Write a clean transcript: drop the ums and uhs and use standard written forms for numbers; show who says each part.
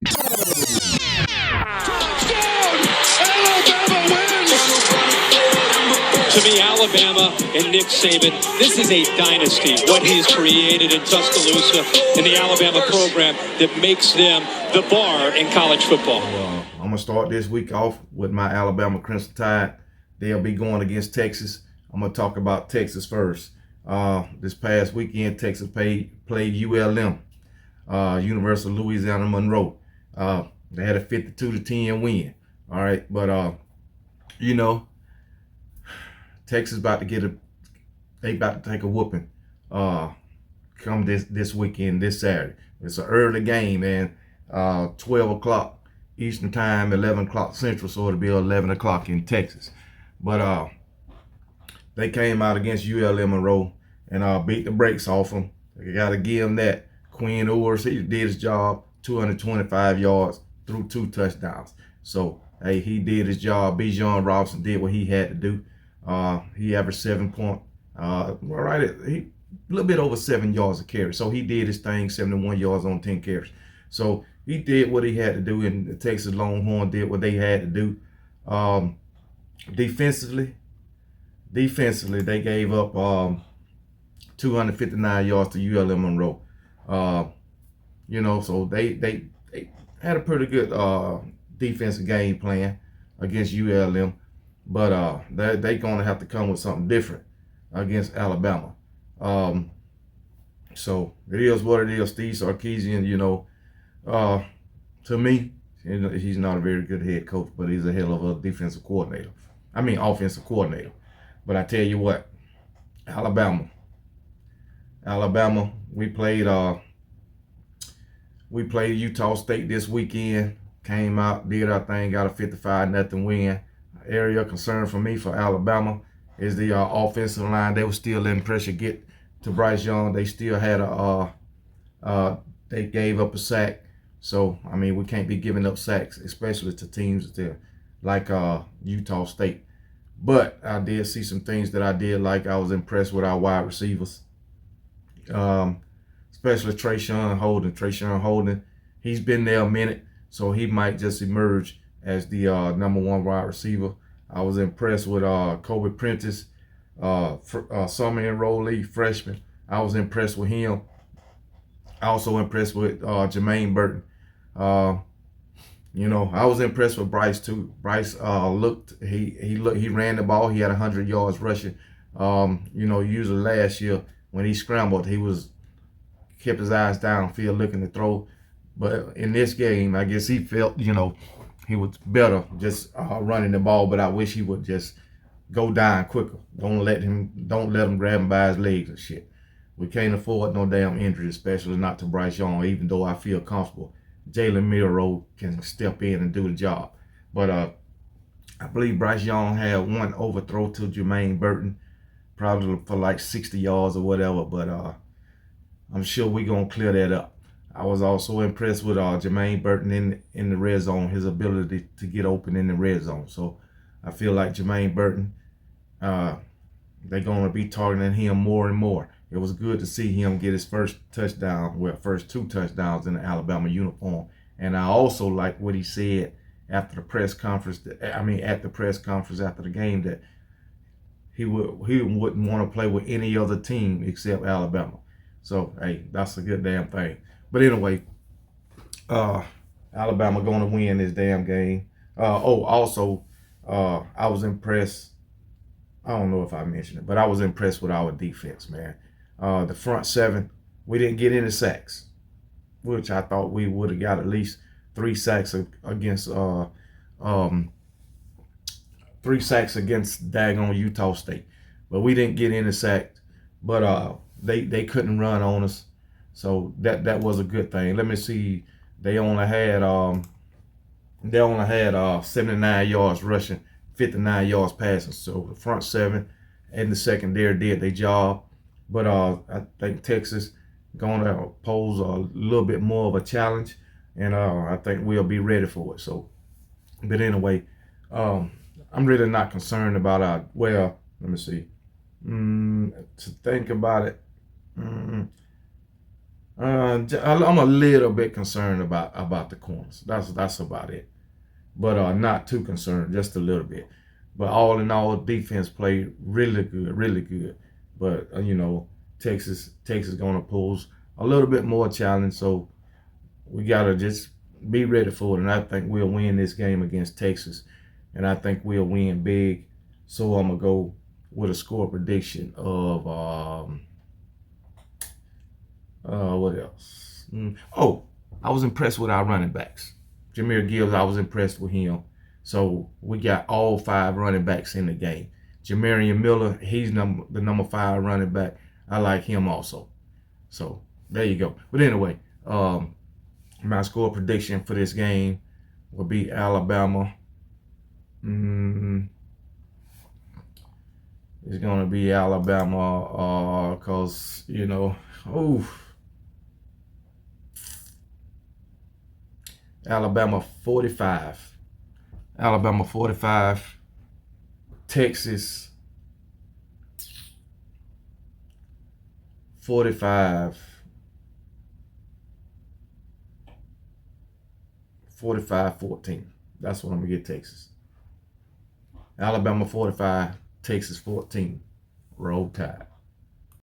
Speaker 1: To me, Alabama and Nick Saban, this is a dynasty, what he's created in Tuscaloosa and the Alabama program that makes them the bar in college football.
Speaker 2: I'm going to start this week off with my Alabama Crimson Tide. They'll be going against Texas. I'm going to talk about Texas first. This past weekend, Texas played ULM, University of Louisiana Monroe. They had a 52-10 win. All right, but Texas about to take a whooping come this weekend, this Saturday. It's an early game, man. 12 o'clock Eastern time, 11 o'clock Central, so it'll be 11 o'clock in Texas. But they came out against ULM Monroe and beat the brakes off them. You got to give them that. Quinn Ewers, he did his job, 225 yards, threw 2 touchdowns. So, hey, he did his job. Bijan Robinson did what he had to do. He averaged 7 point, a little bit over 7 yards a carry. So he did his thing, 71 yards on 10 carries. So he did what he had to do, and the Texas Longhorns did what they had to do. Defensively, they gave up 259 yards to ULM Monroe. So they had a pretty good defensive game plan against ULM. But they're going to have to come with something different against Alabama. So it is what it is. Steve Sarkisian, to me, he's not a very good head coach, but he's a hell of a offensive coordinator. But I tell you what, Alabama, we played Utah State this weekend. Came out, did our thing, got a 55-0 win. Area of concern for me for Alabama is the offensive line. They were still letting pressure get to Bryce Young. They still had they gave up a sack. So, I mean, we can't be giving up sacks, especially to teams like Utah State. But I did see some things that I did like. I was impressed with our wide receivers, especially Trayshawn Holden. He's been there a minute, so he might just emerge as the #1 wide receiver. I was impressed with Kobe Prentice, summer enrollee, freshman. I was impressed with him. Also impressed with Jermaine Burton. I was impressed with Bryce too. Bryce he ran the ball. He had 100 yards rushing. Usually last year when he scrambled, he kept his eyes downfield looking to throw. But in this game, I guess he felt, he was better just running the ball, but I wish he would just go down quicker. Don't let him grab him by his legs and shit. We can't afford no damn injury, especially not to Bryce Young, even though I feel comfortable. Jalen Milroe can step in and do the job. But I believe Bryce Young had one overthrow to Jermaine Burton, probably for like 60 yards or whatever, but I'm sure we're going to clear that up. I was also impressed with Jermaine Burton in the red zone, his ability to get open in the red zone. So I feel like Jermaine Burton, they're going to be targeting him more and more. It was good to see him get his first 2 touchdowns in the Alabama uniform. And I also like what he said after the press conference. At the press conference after the game, that he wouldn't want to play with any other team except Alabama. So hey, that's a good damn thing. But anyway, Alabama going to win this damn game. I was impressed. I don't know if I mentioned it, but I was impressed with our defense, man. The front 7, we didn't get any sacks, which I thought we would have got at least 3 sacks against daggone Utah State. But we didn't get any sacks. But they couldn't run on us. So that was a good thing. Let me see. They only had 79 yards rushing, 59 yards passing. So the front 7 and the secondary did their job. But I think Texas going to pose a little bit more of a challenge, and I think we'll be ready for it. So, but anyway, I'm really not concerned about let me see. To think about it, I'm a little bit concerned about the corners. That's about it. But not too concerned, just a little bit. But all in all, defense played really good, really good. But Texas gonna pose a little bit more challenge, so we gotta just be ready for it. And I think we'll win this game against Texas, and I think we'll win big. So I'm gonna go with a score prediction of what else? Oh, I was impressed with our running backs. Jahmyr Gibbs, I was impressed with him. So we got all 5 running backs in the game. Jamarian Miller, he's the number 5 running back. I like him also. So there you go. But anyway, my score prediction for this game will be Alabama. It's gonna be Alabama, cause Alabama 45. Alabama 45. Texas 45. 45-14. That's what I'm gonna get Texas. Alabama 45, Texas 14. Roll Tide.